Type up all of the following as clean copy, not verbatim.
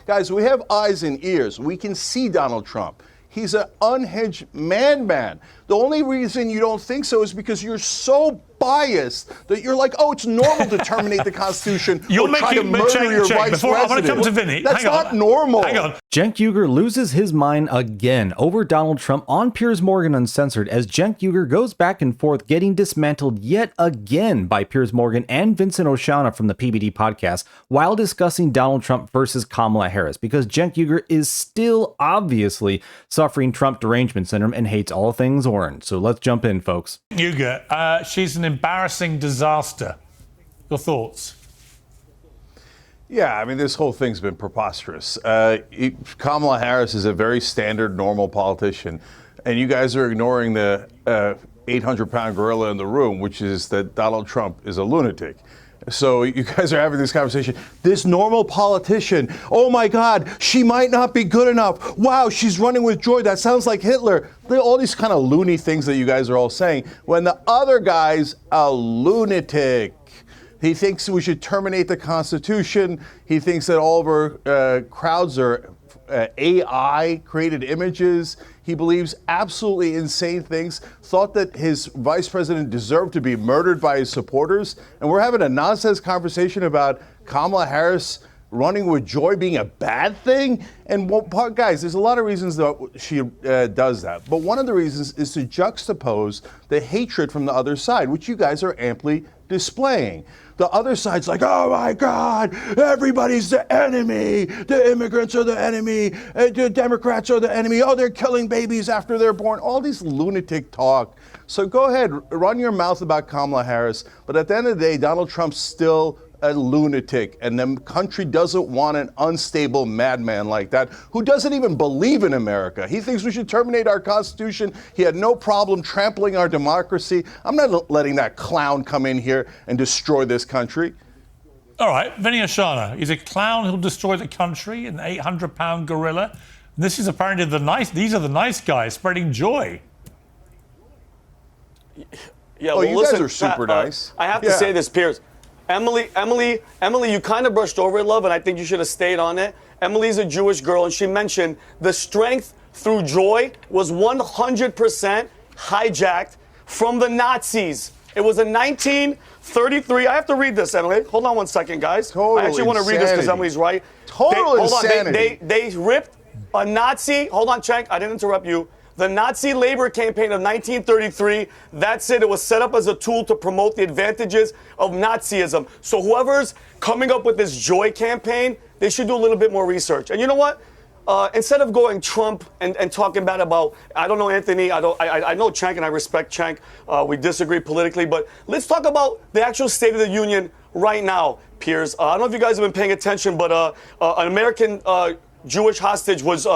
Guys, we have eyes and ears. We can see Donald Trump. He's an unhinged madman. The only reason you don't think so is because you're so biased that you're like, oh, it's normal to terminate the Constitution or try to murder your vice before president. I want to come to Vinny. That's not normal. Hang on. Cenk Uygur loses his mind again over Donald Trump on Piers Morgan Uncensored as Cenk Uygur goes back and forth, getting dismantled yet again by Piers Morgan and Vincent Oshana from the PBD podcast while discussing Donald Trump versus Kamala Harris, because Cenk Uygur is still obviously suffering Trump derangement syndrome and hates all things orange. So let's jump in, folks. Uygur, she's an embarrassing disaster. Your thoughts? Yeah, I mean, this whole thing's been preposterous. Kamala Harris is a very standard, normal politician, and you guys are ignoring the 800-pound gorilla in the room, which is that Donald Trump is a lunatic. So you guys are having this conversation. This normal politician, oh my God, she might not be good enough. Wow, she's running with joy. That sounds like Hitler. All these kind of loony things that you guys are all saying, when the other guy's a lunatic. He thinks we should terminate the Constitution. He thinks that all of our crowds are AI-created images. He believes absolutely insane things, thought that his vice president deserved to be murdered by his supporters. And we're having a nonsense conversation about Kamala Harris running with joy being a bad thing. And guys, there's a lot of reasons that she does that. But one of the reasons is to juxtapose the hatred from the other side, which you guys are amply displaying. The other side's like, oh my God, everybody's the enemy. The immigrants are the enemy. The Democrats are the enemy. Oh, they're killing babies after they're born. All these lunatic talk. So go ahead, run your mouth about Kamala Harris. But at the end of the day, Donald Trump's still a lunatic, and the country doesn't want an unstable madman like that who doesn't even believe in America. He thinks we should terminate our Constitution. He had no problem trampling our democracy. I'm not letting that clown come in here and destroy this country. All right, Vinny Oshana, he's a clown who'll destroy the country, an 800-pound gorilla. And this is apparently these are the nice guys spreading joy. Yeah, well, you guys are super nice. I have to say this, Piers. Emily, you kind of brushed over it, love, and I think you should have stayed on it. Emily's a Jewish girl, and she mentioned the strength through joy was 100% hijacked from the Nazis. It was in 1933. I have to read this, Emily. Hold on one second, guys. Total I actually want to read this because Emily's right. Total insanity. They ripped a Nazi. Hold on, Cenk. I didn't interrupt you. The Nazi labor campaign of 1933, that's it. It was set up as a tool to promote the advantages of Nazism. So whoever's coming up with this joy campaign, they should do a little bit more research. And you know what? Instead of going Trump and talking bad about, I don't know Anthony, I know Cenk and I respect Cenk. We disagree politically, but let's talk about the actual State of the Union right now, Piers. I don't know if you guys have been paying attention, but an American Jewish hostage was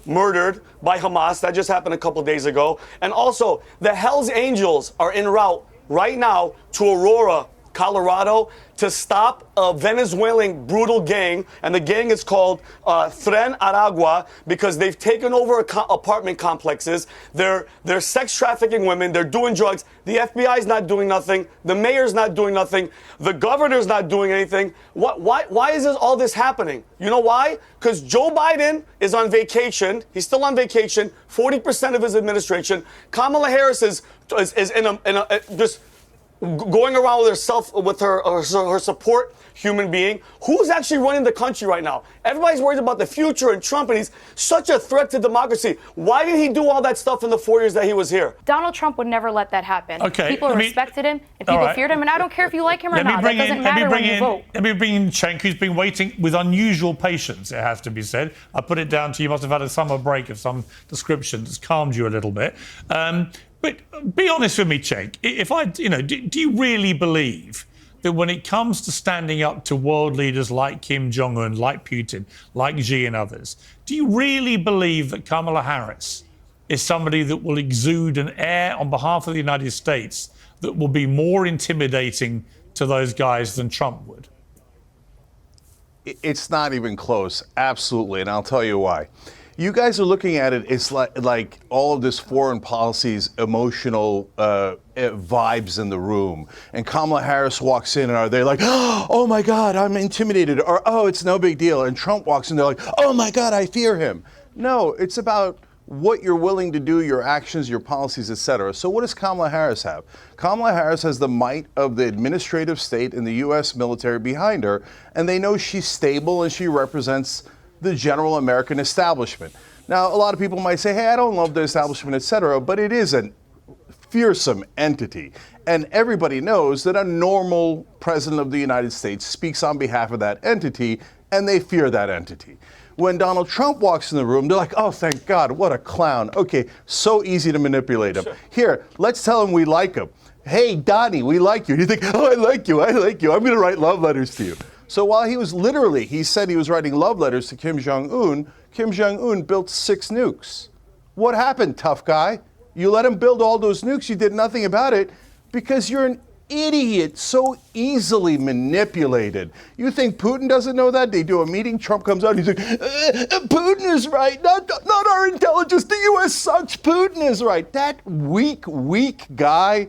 murdered by Hamas. That just happened a couple days ago. And also, the Hells Angels are en route right now to Aurora, Colorado, to stop a Venezuelan brutal gang, and the gang is called Tren Aragua, because they've taken over apartment complexes. They're sex trafficking women. They're doing drugs. The FBI is not doing nothing. The mayor's not doing nothing. The governor's not doing anything. Why is all this happening? You know why? Because Joe Biden is on vacation. He's still on vacation. 40% of his administration. Kamala Harris is in a just going around with herself, with her support human being. Who's actually running the country right now? Everybody's worried about the future and Trump, and he's such a threat to democracy. Why did he do all that stuff in the 4 years that he was here? Donald Trump would never let that happen. Okay, people respected him, and people feared him, and I don't care if you like him or not. That doesn't matter when you vote. Let me bring in Cenk, who's been waiting with unusual patience, it has to be said. I put it down to you must have had a summer break of some description that's calmed you a little bit. But be honest with me, Cenk. Do you really believe that when it comes to standing up to world leaders like Kim Jong-un, like Putin, like Xi and others, do you really believe that Kamala Harris is somebody that will exude an air on behalf of the United States that will be more intimidating to those guys than Trump would? It's not even close, absolutely, and I'll tell you why. You guys are looking at it, it's like all of this foreign policy's emotional vibes in the room. And Kamala Harris walks in and are they like, oh my God, I'm intimidated, or oh, it's no big deal. And Trump walks in, they're like, oh my God, I fear him. No, it's about what you're willing to do, your actions, your policies, etc. So what does Kamala Harris have? Kamala Harris has the might of the administrative state and the U.S. military behind her, and they know she's stable and she represents the general American establishment. Now, a lot of people might say, hey, I don't love the establishment, etc., but it is a fearsome entity. And everybody knows that a normal president of the United States speaks on behalf of that entity, and they fear that entity. When Donald Trump walks in the room, they're like, oh, thank God, what a clown. Okay, so easy to manipulate him. Sure. Here, let's tell him we like him. Hey, Donnie, we like you. You think, oh, I like you. I'm going to write love letters to you. So while he said he was writing love letters to Kim Jong-un built 6 nukes. What happened, tough guy? You let him build all those nukes, you did nothing about it because you're an idiot, so easily manipulated. You think Putin doesn't know that? They do a meeting, Trump comes out and he's like, Putin is right, not our intelligence, the US sucks, Putin is right. That weak guy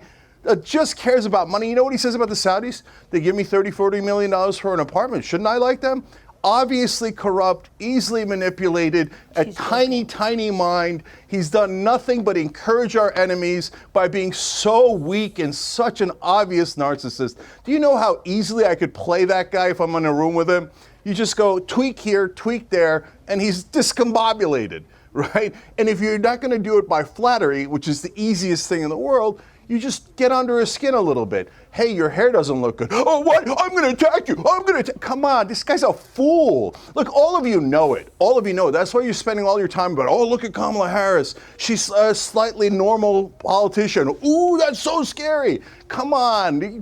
just cares about money. You know what he says about the Saudis? They give me $30-40 million for an apartment. Shouldn't I like them? Obviously corrupt, easily manipulated, a tiny mind. He's done nothing but encourage our enemies by being so weak and such an obvious narcissist. Do you know how easily I could play that guy if I'm in a room with him? You just go tweak here, tweak there, and he's discombobulated, right? And if you're not going to do it by flattery, which is the easiest thing in the world, you just get under his skin a little bit. Hey, your hair doesn't look good. Oh, what? I'm going to attack you. Come on, this guy's a fool. Look, all of you know it. All of you know. That's why you're spending all your time about, oh, look at Kamala Harris. She's a slightly normal politician. Ooh, that's so scary. Come on.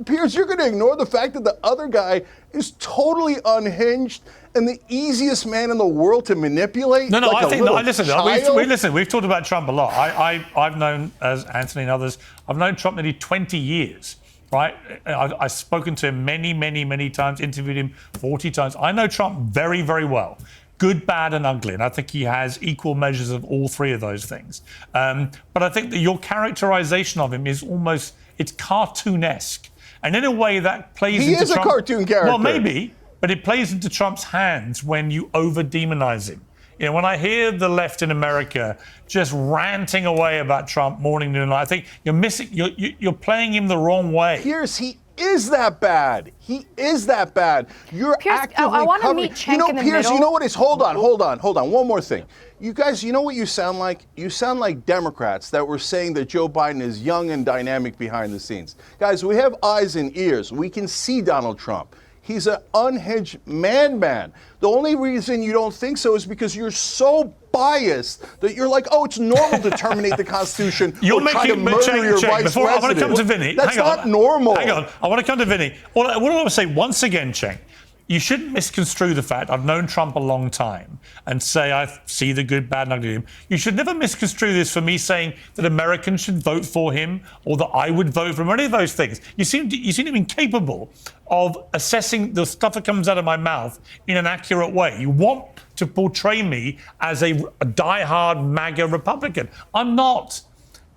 Piers, you're going to ignore the fact that the other guy is totally unhinged and the easiest man in the world to manipulate. No, like I think, listen, we've talked about Trump a lot. I've known, as Anthony and others, I've known Trump nearly 20 years, right? I've spoken to him many times, interviewed him 40 times. I know Trump very, very well. Good, bad, and ugly. And I think he has equal measures of all 3 of those things. But I think that your characterization of him is almost, it's cartoonesque. And in a way that plays into Trump. He is a cartoon character. Well, maybe. But it plays into Trump's hands when you over-demonize him. You know, when I hear the left in America just ranting away about Trump morning, noon, and night, I think you're playing him the wrong way. Piers, he is that bad. He is that bad. You're Piers, actively I want to covering. meet Cenk in the Piers, middle. you know what is? Hold on. One more thing. You guys, you know what you sound like? You sound like Democrats that were saying that Joe Biden is young and dynamic behind the scenes. Guys, we have eyes and ears. We can see Donald Trump. He's an unhinged man. The only reason you don't think so is because you're so biased that you're like, oh, it's normal to terminate the Constitution or try to murder your vice president. I want to come to Vinny. That's not normal. Hang on. I want to come to Vinny. What I want to say once again, Cenk, you shouldn't misconstrue the fact I've known Trump a long time and say I see the good, bad, and ugly in him. You should never misconstrue this for me saying that Americans should vote for him or that I would vote for him or any of those things. You seem to be incapable of assessing the stuff that comes out of my mouth in an accurate way. You want to portray me as a diehard MAGA Republican. I'm not.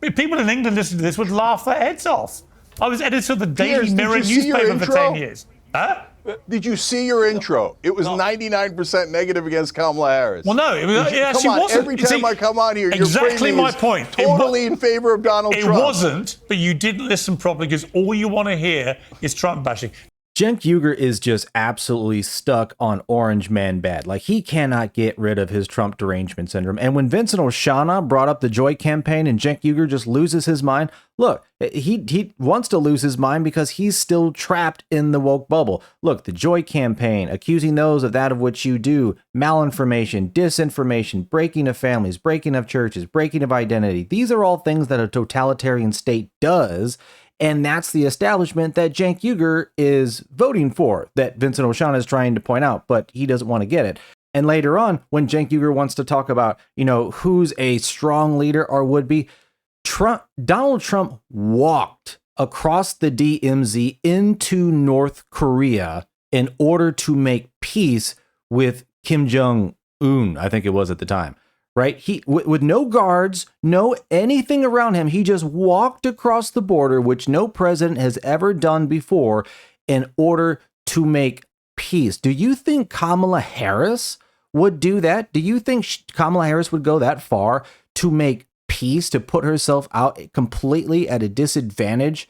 People in England listening to this would laugh their heads off. I was editor of the Daily Mirror newspaper for 10 years. Huh? Did you see your intro? It was 99% negative against Kamala Harris. Well, no, it actually wasn't. Every time I come on here, exactly my point. Totally in favor of Donald Trump. It wasn't, but you didn't listen properly because all you want to hear is Trump bashing. Cenk Uygur is just absolutely stuck on orange man bad. Like, he cannot get rid of his Trump derangement syndrome. And when Vincent Oshana brought up the Joy campaign and Cenk Uygur just loses his mind, look, he wants to lose his mind because he's still trapped in the woke bubble. Look, the Joy campaign, accusing those of that of which you do, malinformation, disinformation, breaking of families, breaking of churches, breaking of identity. These are all things that a totalitarian state does. And that's the establishment that Cenk Uygur is voting for, that Vincent Oshana is trying to point out, but he doesn't want to get it. And later on, when Cenk Uygur wants to talk about, who's a strong leader or would be, Donald Trump walked across the DMZ into North Korea in order to make peace with Kim Jong-un. I think it was at the time, right? He, with no guards, no anything around him, he just walked across the border, which no president has ever done before, in order to make peace. Do you think Kamala Harris would do that? Do you think Kamala Harris would go that far to make peace, to put herself out completely at a disadvantage,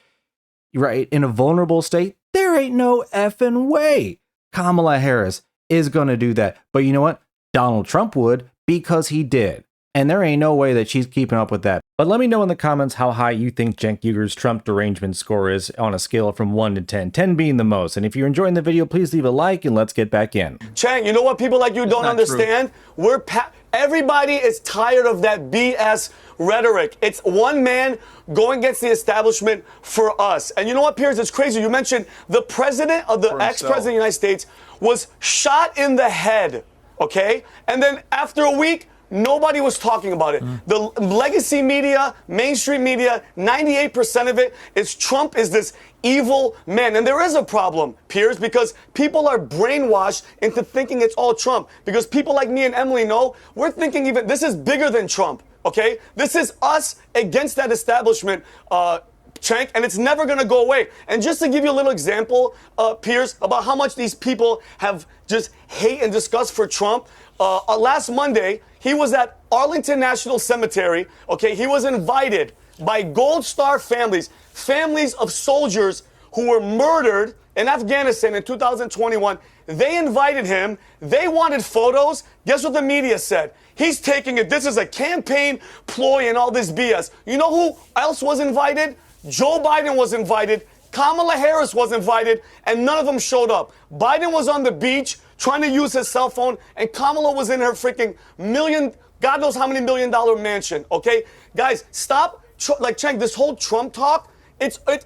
right, in a vulnerable state? There ain't no effing way Kamala Harris is going to do that. But you know what? Donald Trump would, because he did. And there ain't no way that she's keeping up with that. But let me know in the comments how high you think Cenk Uygur's Trump derangement score is on a scale from 1 to 10, 10 being the most. And if you're enjoying the video, please leave a like and let's get back in. Cenk, you know what people like you don't understand? Everybody is tired of that BS rhetoric. It's one man going against the establishment for us. And you know what, Piers? It's crazy. You mentioned the president of the ex-president of the United States was shot in the head, okay? And then after a week, nobody was talking about it. The legacy media, mainstream media, 98% of it is Trump is this evil man. And there is a problem, Piers, because people are brainwashed into thinking it's all Trump. Because people like me and Emily know, we're thinking even this is bigger than Trump, okay? This is us against that establishment, Cenk, and it's never going to go away. And just to give you a little example, Piers, about how much these people have just hate and disgust for Trump, last Monday, he was at Arlington National Cemetery, okay? He was invited by Gold Star families, families of soldiers who were murdered in Afghanistan in 2021. They invited him. They wanted photos. Guess what the media said? He's taking it. This is a campaign ploy and all this BS. You know who else was invited? Joe Biden was invited. Kamala Harris was invited, and none of them showed up. Biden was on the beach trying to use his cell phone, and Kamala was in her freaking God knows how many $1 million mansion, okay? Guys, stop, Cenk, this whole Trump talk,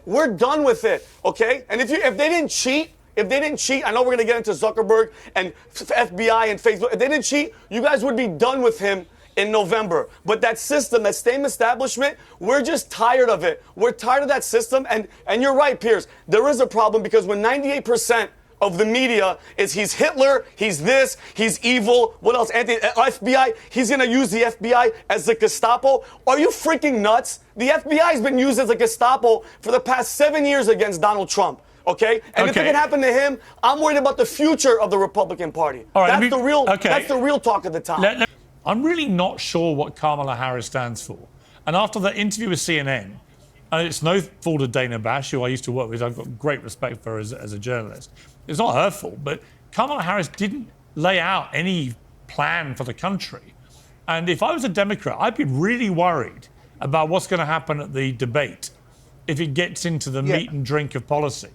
we're done with it, okay? And if they didn't cheat, I know we're going to get into Zuckerberg and FBI and Facebook. If they didn't cheat, you guys would be done with him in November. But that system, that same establishment, we're just tired of it. We're tired of that system. And you're right, Piers. There is a problem because when 98% of the media is he's Hitler, he's this, he's evil, what else? FBI, he's going to use the FBI as the Gestapo. Are you freaking nuts? The FBI has been used as a Gestapo for the past 7 years against Donald Trump. Okay? And if it can happen to him, I'm worried about the future of the Republican Party. All right, that's the real talk of the town. I'm really not sure what Kamala Harris stands for. And after that interview with CNN, and it's no fault of Dana Bash, who I used to work with, I've got great respect for her as a journalist. It's not her fault, but Kamala Harris didn't lay out any plan for the country. And if I was a Democrat, I'd be really worried about what's going to happen at the debate if it gets into the meat and drink of policy.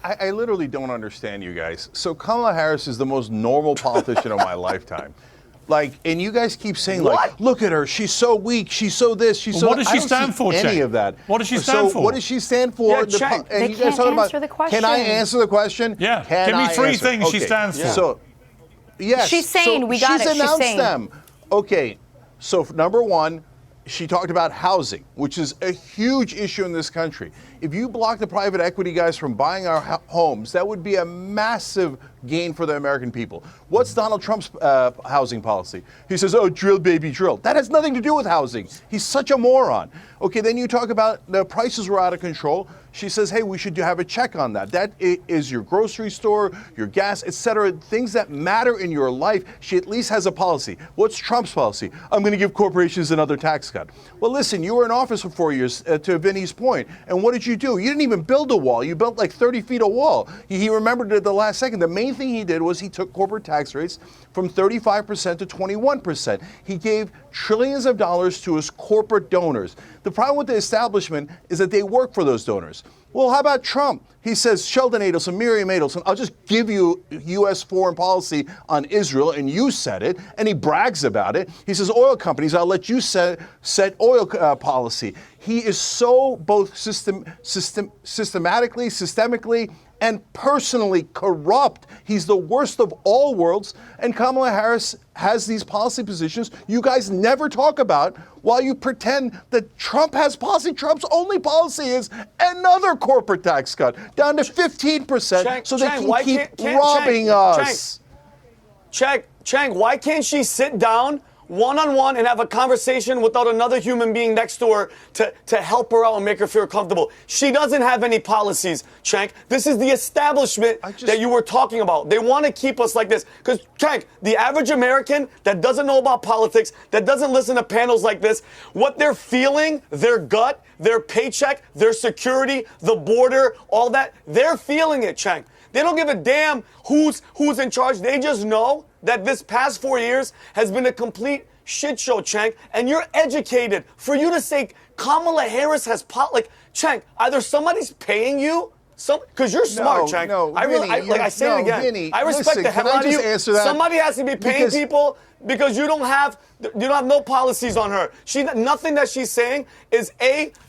I literally don't understand you guys. So Kamala Harris is the most normal politician of my lifetime. And you guys keep saying, look at her, she's so weak, she's so this, she's so... What does she stand for, any of that. What does she stand for? What does she stand for? They can't answer the question. Can I answer the question? Yeah, give me three things she stands for. So, yes. She's saying, we got it, she's announced them. Okay, so number one, she talked about housing, which is a huge issue in this country. If you block the private equity guys from buying our homes, that would be a massive gain for the American people. What's Donald Trump's housing policy? He says, oh, drill, baby, drill. That has nothing to do with housing. He's such a moron. Okay, then you talk about the prices were out of control. She says, hey, we should have a check on that. That is your grocery store, your gas, etc. Things that matter in your life. She at least has a policy. What's Trump's policy? I'm going to give corporations another tax cut. Well, listen, you were in office for 4 years, to Vinny's point. And what did you do? You didn't even build a wall. You built like 30 feet of wall. He remembered it at the last second. The main thing he did was he took corporate tax rates from 35% to 21%. He gave trillions of dollars to his corporate donors. The problem with the establishment is that they work for those donors. Well, how about Trump? He says, Sheldon Adelson, Miriam Adelson, I'll just give you U.S. foreign policy on Israel, and you said it, and he brags about it. He says, oil companies, I'll let you set oil policy. He is so both systemically, and personally corrupt. He's the worst of all worlds, and Kamala Harris has these policy positions you guys never talk about while you pretend that Trump has policy. Trump's only policy is another corporate tax cut, down to 15%, so they can keep robbing us. Cenk, why can't she sit down one-on-one and have a conversation without another human being next to her to help her out and make her feel comfortable? She doesn't have any policies, Cenk. This is the establishment that you were talking about. They want to keep us like this. Because, Cenk, the average American that doesn't know about politics, that doesn't listen to panels like this, what they're feeling, their gut, their paycheck, their security, the border, all that, they're feeling it, Cenk. They don't give a damn who's in charge. They just know that this past 4 years has been a complete shit show, Cenk. And you're educated. For you to say Kamala Harris has Cenk, either somebody's paying you, because you're smart, Cenk. No, I say it again. Vinny, I respect listen, the hell out of you. Answer that? Somebody has to be paying people because you don't have no policies on her. Nothing that she's saying is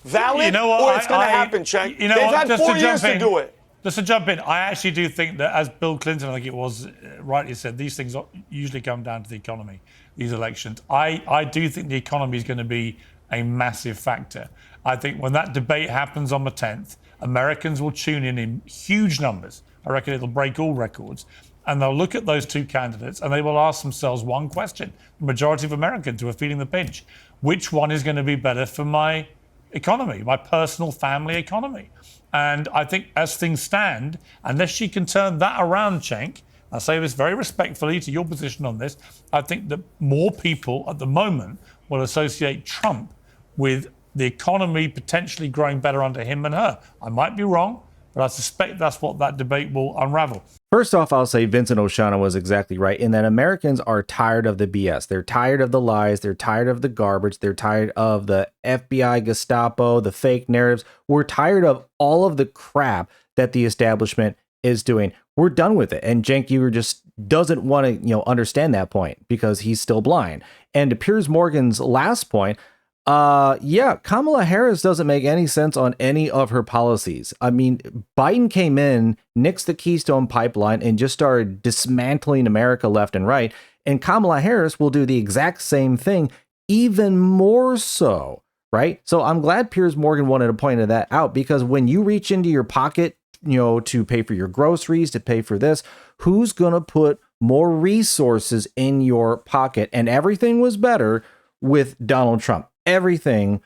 valid or it's going to happen, Cenk. You know They've what? had 4 years to do it. Just to jump in, I actually do think that, as Bill Clinton, I think it was, rightly said, these things usually come down to the economy, these elections. I do think the economy is going to be a massive factor. I think when that debate happens on the 10th, Americans will tune in huge numbers. I reckon it'll break all records. And they'll look at those two candidates and they will ask themselves one question. The majority of Americans who are feeling the pinch. Which one is going to be better for my economy, my personal family economy? And I think as things stand, unless she can turn that around, Cenk, I say this very respectfully to your position on this, I think that more people at the moment will associate Trump with the economy potentially growing better under him and her. I might be wrong, but I suspect that's what that debate will unravel. First off, I'll say Vincent Oshana was exactly right in that Americans are tired of the BS. They're tired of the lies. They're tired of the garbage. They're tired of the FBI, Gestapo, the fake narratives. We're tired of all of the crap that the establishment is doing. We're done with it. And Cenk Uygur just doesn't want to, understand that point because he's still blind. And to Piers Morgan's last point, Kamala Harris doesn't make any sense on any of her policies. I mean, Biden came in, nixed the Keystone Pipeline, and just started dismantling America left and right. And Kamala Harris will do the exact same thing, even more so, right? So I'm glad Piers Morgan wanted to point that out, because when you reach into your pocket, to pay for your groceries, to pay for this, who's going to put more resources in your pocket? And everything was better with Donald Trump. Everything,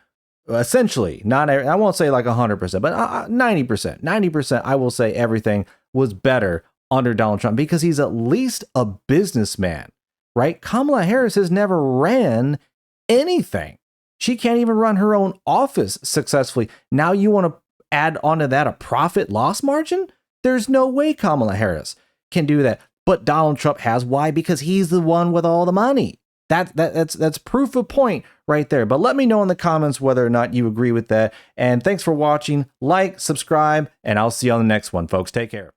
essentially, I won't say like 100%, but 90%. 90%, I will say everything was better under Donald Trump because he's at least a businessman, right? Kamala Harris has never ran anything. She can't even run her own office successfully. Now you want to add onto that a profit loss margin? There's no way Kamala Harris can do that. But Donald Trump has. Why? Because he's the one with all the money. That's proof of point right there. But let me know in the comments whether or not you agree with that. And thanks for watching. Like, subscribe, and I'll see you on the next one, folks. Take care.